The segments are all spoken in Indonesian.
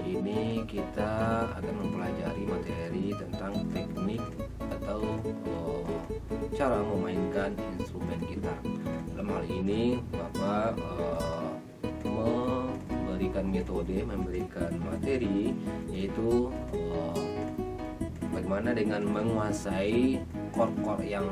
ini kita akan mempelajari materi tentang teknik atau cara memainkan instrumen gitar. Dalam hal ini Bapak memberikan materi, yaitu bagaimana dengan menguasai chord-chord yang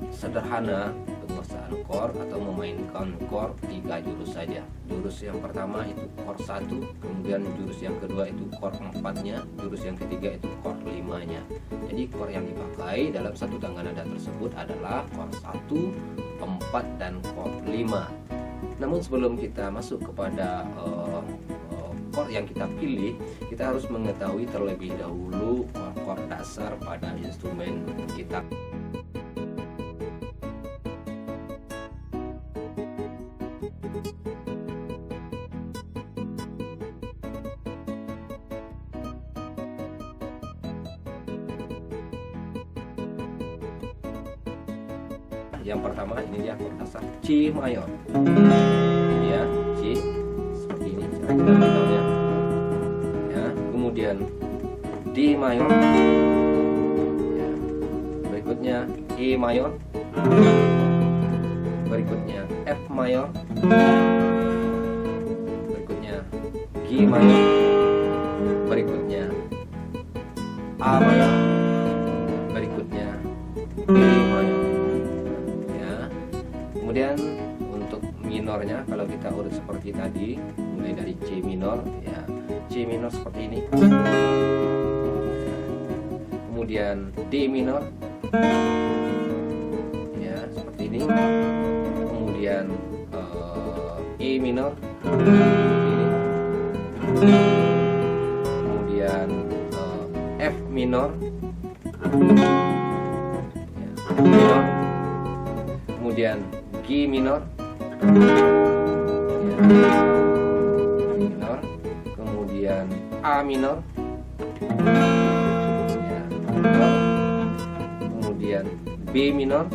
sederhana, penguasaan chord atau memainkan chord 3 jurus saja. Jurus yang pertama itu chord 1, kemudian jurus yang kedua itu chord 4-nya, jurus yang ketiga itu chord 5-nya. Jadi chord yang dipakai dalam satu tangga nada tersebut adalah chord 1, 4 dan chord 5. Namun sebelum kita masuk kepada chord yang kita pilih, kita harus mengetahui terlebih dahulu chord dasar pada instrumen gitar. Yang pertama ini dia chord dasar C mayor. Ya, C seperti ini cara kita mengenalnya. Ya, kemudian D mayor. Ya, berikutnya E mayor. Berikutnya F mayor. Berikutnya G mayor. Berikutnya A mayor. Berikutnya B mayor. Kemudian untuk minornya, kalau kita urut seperti tadi, mulai dari C minor, ya C minor seperti ini. Kemudian D minor, ya seperti ini. Kemudian E minor, seperti ini. Kemudian F minor, ya, F minor. Kemudian G minor, ya, minor, kemudian A minor, ya, minor, kemudian B minor.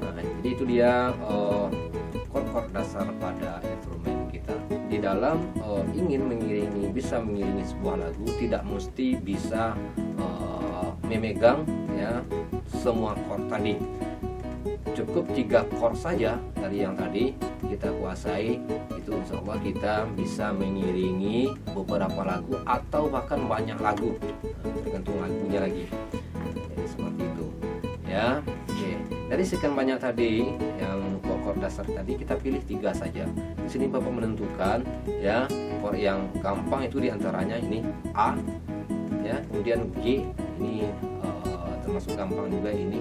Nah, jadi itu dia chord-chord dasar pada instrumen gitar. Di dalam bisa mengiringi sebuah lagu, tidak mesti bisa memegang ya semua chord tadi. Cukup 3 chord saja dari yang tadi kita kuasai, itu insya Allah kita bisa mengiringi beberapa lagu atau bahkan banyak lagu, tergantung lagunya lagi. Jadi seperti itu ya. Oke, dari sekian banyak tadi yang chord dasar tadi, kita pilih 3 saja. Di sini Bapak menentukan ya chord yang gampang itu diantaranya ini A, ya, kemudian G, ini termasuk gampang juga ini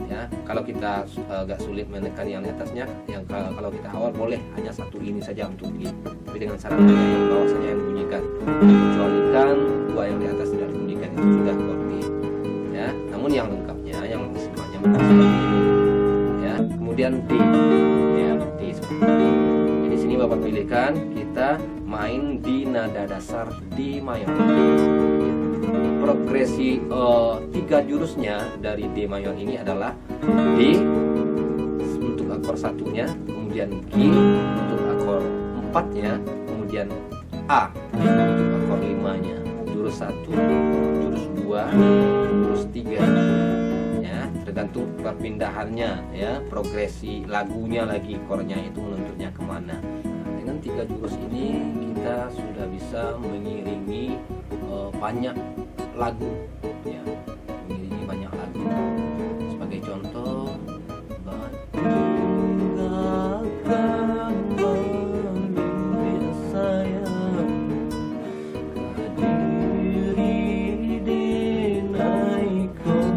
ya. Kalau kita agak sulit menekan yang di atasnya, yang kalau kita awal boleh hanya satu ini saja untuk G, tapi dengan syarat yang bawah saja yang bunyikan, kecualikan 2 yang di atas tidak dibunyikan, itu sudah chord G ya. Namun yang lengkapnya, yang semuanya seperti ini ya. Kemudian D ya, D seperti ini. Jadi sini Bapak pilihkan, kita main di nada dasar D mayor. Progresi 3 jurusnya dari D mayor ini adalah D untuk akor 1-nya, kemudian G untuk akor 4-nya, kemudian A untuk akor 5-nya, jurus 1, jurus 2, jurus 3 ya, tergantung perpindahannya ya, progresi lagunya lagi, chordnya itu menuntutnya kemana. Nah, dengan 3 jurus ini kita sudah bisa mengiringi banyak lagu ya, mengiringi banyak lagu. Sebagai contoh, bagaikan manusia sayang kadiri dinaikkan,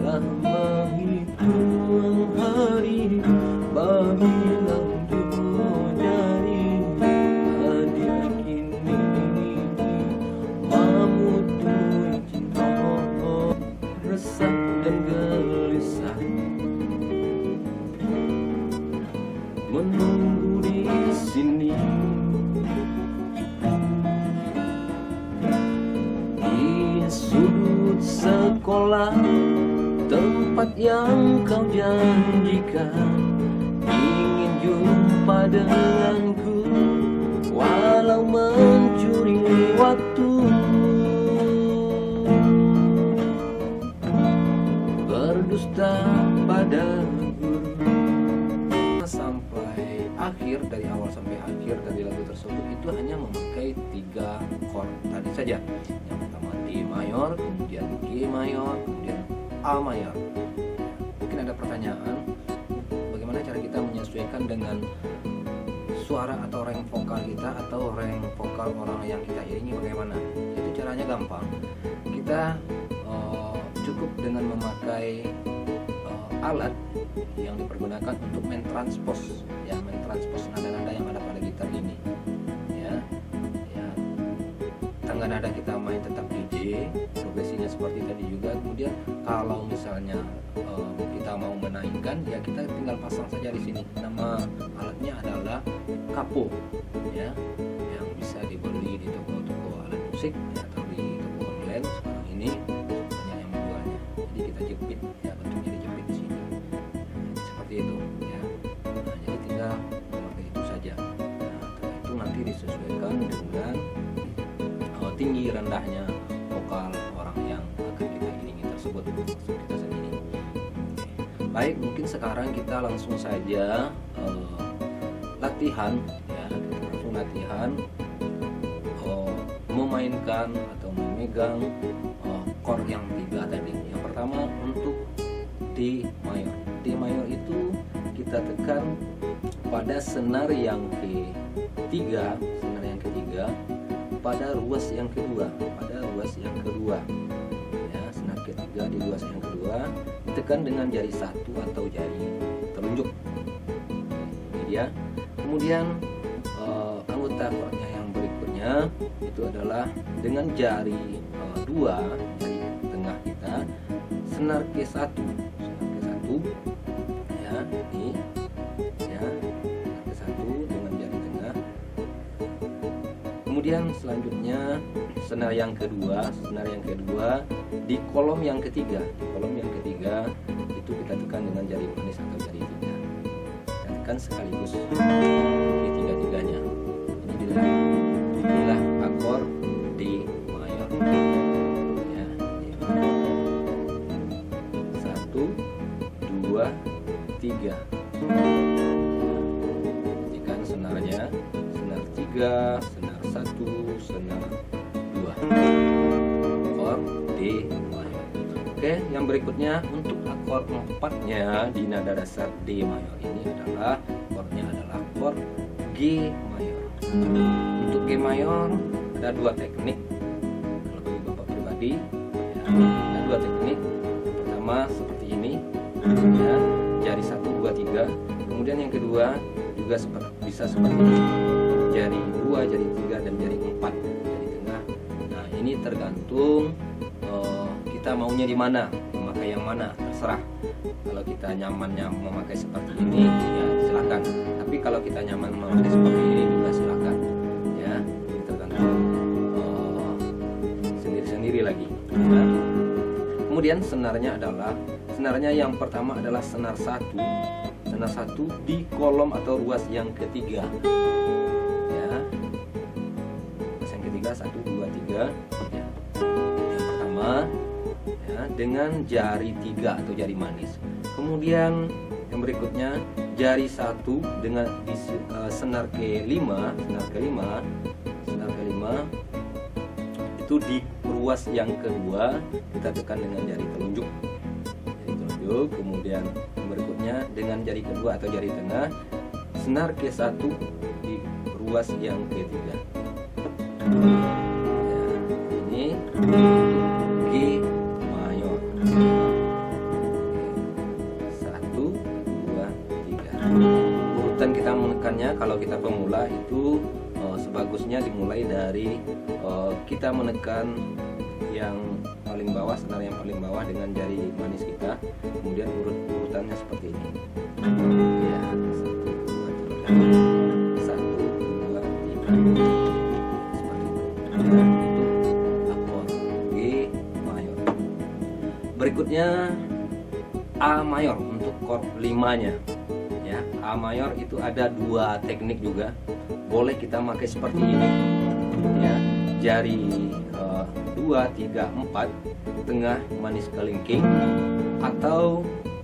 telah menghitung hari babilang jari hadiah kini mamutui cinta resah dan gelisah, menunggu di sini di sudut sekolah, tempat yang kau janjikan, ingin jumpa dengan nada sampai akhir, dari awal sampai akhir dari lagu tersebut itu hanya memakai 3 chord tadi saja. Yang pertama D mayor, kemudian G mayor, kemudian A mayor. Mungkin ada pertanyaan, bagaimana cara kita menyesuaikan dengan suara atau rank vokal kita atau rank vokal orang yang kita iringi, bagaimana? Itu caranya gampang. Kita cukup dengan memakai alat yang dipergunakan untuk mentranspose, ya, mentranspose nada-nada yang ada pada gitar ini, ya. Tangga nada kita main tetap di D, progresinya seperti tadi juga. Kemudian kalau misalnya kita mau menaikkan, ya kita tinggal pasang saja di sini. Nama alatnya adalah capo, ya, yang bisa dibeli di toko-toko alat musik, ya, atau di toko online sekarang ini banyak yang menjualnya. Jadi kita jepit, ya, bentuknya dijepit di sini, seperti itu, ya. Nah, jadi tinggal memakai itu saja. Nah, itu nanti disesuaikan dengan tinggi rendahnya vokal orang yang akan kita iringi tersebut, kita sendiri. Baik, mungkin sekarang kita langsung saja latihan, ya, kita langsung latihan memainkan atau memegang chord yang 3 tadi. Yang pertama untuk D mayor. D mayor itu kita tekan pada senar yang ketiga, pada ruas yang kedua, ya, senar ketiga di ruas yang kedua, ditekan dengan jari 1 atau jari telunjuk. Ini dia. Kemudian anggota chordnya yang berikutnya itu adalah dengan jari 2, jari tengah kita, senar ke1, ya, ini, ya, senar ke1 dengan jari tengah. Kemudian selanjutnya senar yang kedua di kolom yang ketiga, itu kita tekan dengan jari manis atau jari 3. Kita tekan sekaligus tiga-tiganya. Inilah akor D mayor. Ya, D mayor. 1, 2, 3. Perhatikan senarnya, senar 3, senar 1, senar 2, akor D mayor. Oke, yang berikutnya untuk akor 4-nya di nada dasar D mayor ini adalah chordnya adalah chord G mayor. Untuk G mayor ada 2 teknik. Kalau bagi Bapak pribadi, ya, ada 2 teknik. Yang pertama seperti ini, ya, jari 1, 2, 3. Kemudian yang kedua juga bisa seperti ini, jari 2, jari 3, dan jari 4, jari tengah. Nah, ini tergantung kita maunya di mana, memakai yang mana, terserah. Kalau kita nyamannya memakai seperti ini, ya silakan. Tapi kalau kita nyaman memakai seperti ini juga silakan, ya. Ini tergantung sendiri-sendiri lagi. Ya. Kemudian senarnya yang pertama adalah senar 1 di kolom atau ruas yang ketiga, ya. Ruas yang ketiga 1, 2, 3, ya. Yang pertama, ya, dengan jari 3 atau jari manis. Kemudian yang berikutnya jari 1 dengan senar ke-5 itu di ruas yang kedua kita tekan dengan jari telunjuk. Kemudian yang berikutnya dengan jari kedua atau jari tengah, senar ke-1 di ruas yang ketiga. Ya, ini G mayor. 1, 2, 3. Urutan kita menekannya kalau kita pemula itu sebagusnya dimulai dari kita menekan yang paling bawah, senar yang paling bawah dengan jari manis kita. Kemudian urutannya seperti ini. Ya, 1, 2, 3. Seperti itu. Ya, itu akor G mayor. Berikutnya A mayor untuk chord 5-nya. Ya, A mayor itu ada 2 teknik juga. Boleh kita pakai seperti ini. Ya, jari 2, 3, 4 tengah manis kelingking, atau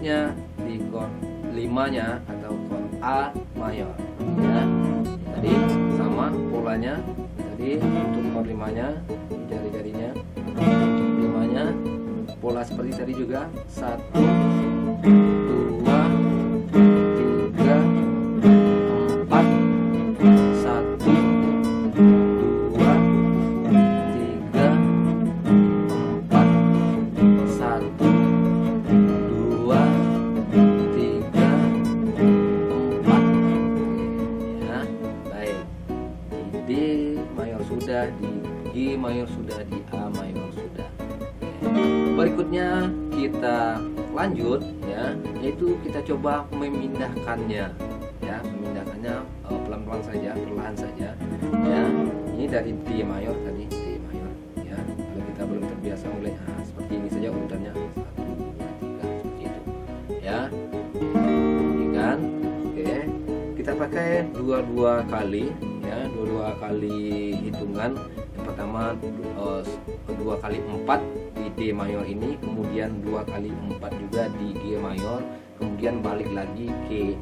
berikutnya di chord 5-nya atau chord A mayor ya. Tadi sama polanya, tadi untuk chord 5-nya jari-jarinya 5-nya pola seperti tadi juga, 1 2 3 4, 1 2 3 4, 1 2 3 4 ya. Baik, di D mayor sudah, di G mayor sudah, di A mayor sudah. Berikutnya kita lanjut ya, yaitu kita coba memindahkannya ya, memindahkannya pelan-pelan saja, perlahan saja ya. Ini dari D mayor tadi, D mayor ya. Kalau kita belum terbiasa mulai seperti ini saja urutannya, 1 2 3 seperti itu ya. Ini kan, oke. Kita pakai dua kali ya, dua kali hitungan. Yang pertama 2 kali 4 di D mayor ini, kemudian 2 kali 4 juga di G mayor, kemudian balik lagi ke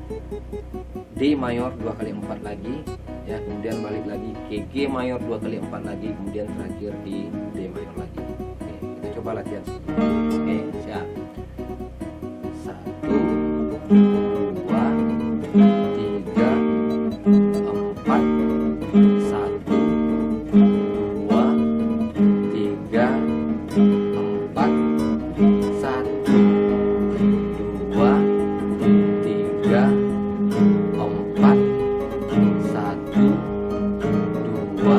D mayor 2 kali 4 lagi ya, kemudian balik lagi ke G mayor 2 kali 4 lagi, kemudian terakhir di D mayor lagi. Oke, kita coba latihan. Oke, siap. 1 2 3 4, 1 2 3 4, 1 2 3 4, 1 2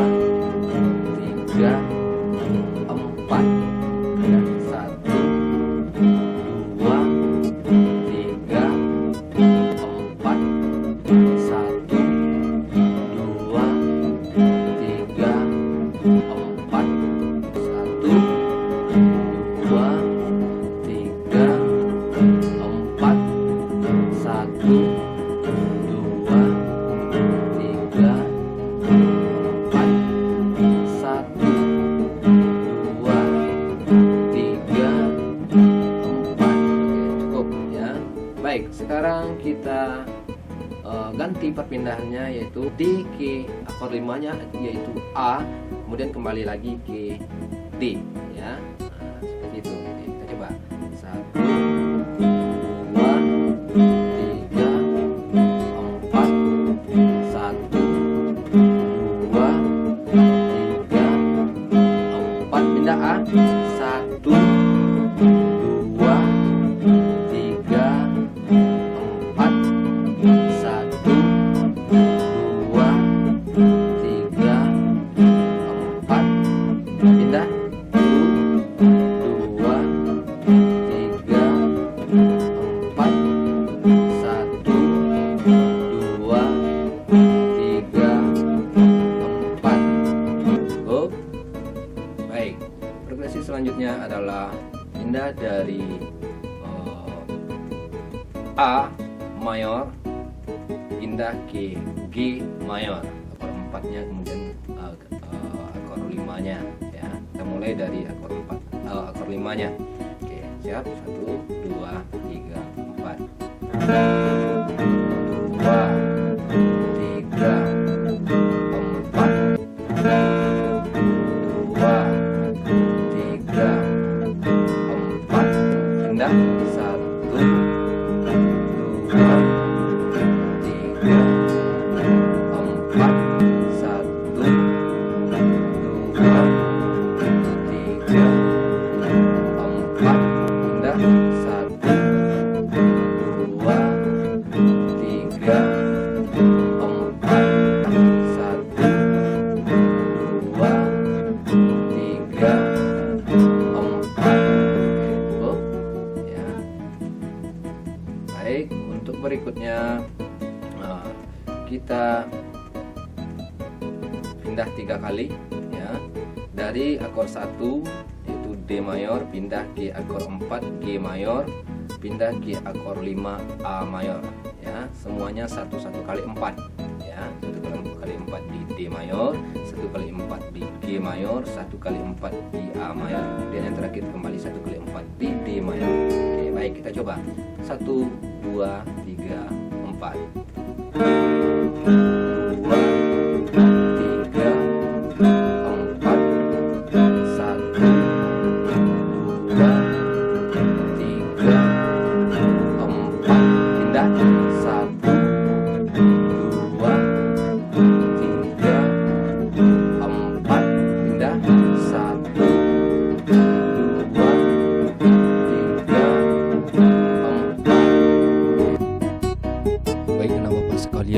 3 4 ya, 1 2 3 4, 1 2 3 4, 1 2 3 4, 1 2 3 4, 1 2 3 4. Oke, cukup ya. Baik, sekarang kita ganti perpindahannya, yaitu D ke akord 5-nya yaitu A, kemudian kembali lagi ke D ya. Seperti itu. Oke, kita coba. 1 2 3 4, 1 2 3 4, pindah A, 1 2 3 4, 1 2 3 4, pindah 2 3 4, 1 2 3 4. Cukup. Baik, progresi selanjutnya adalah pindah dari A mayor pindah ke G mayor, akord 4-nya, kemudian akord 5-nya ya. Kita mulai dari akord 5-nya. Oke, siap. 1 2 3 4, 2 3 4, 2 3 4, pindah 1 2 3 4, 1 2 3 4, 4, berikutnya kita pindah 3 kali ya, dari akord 1 yaitu D mayor pindah ke akord 4 G mayor, pindah ke akord 5 A mayor ya, semuanya 1 kali 4 ya, 1 kali 4 di D mayor, 1 kali 4 di G mayor, 1 kali 4 di A mayor, kemudian yang terakhir kembali 1 kali 4 di D mayor. Oke, baik. Baik, kita coba. 1, 2, 3, 4.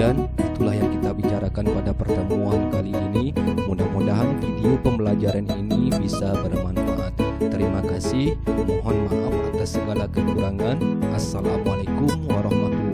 Itulah yang kita bicarakan pada pertemuan kali ini. Mudah-mudahan video pembelajaran ini bisa bermanfaat. Terima kasih. Mohon maaf atas segala kekurangan. Assalamualaikum warahmatullahi wabarakatuh.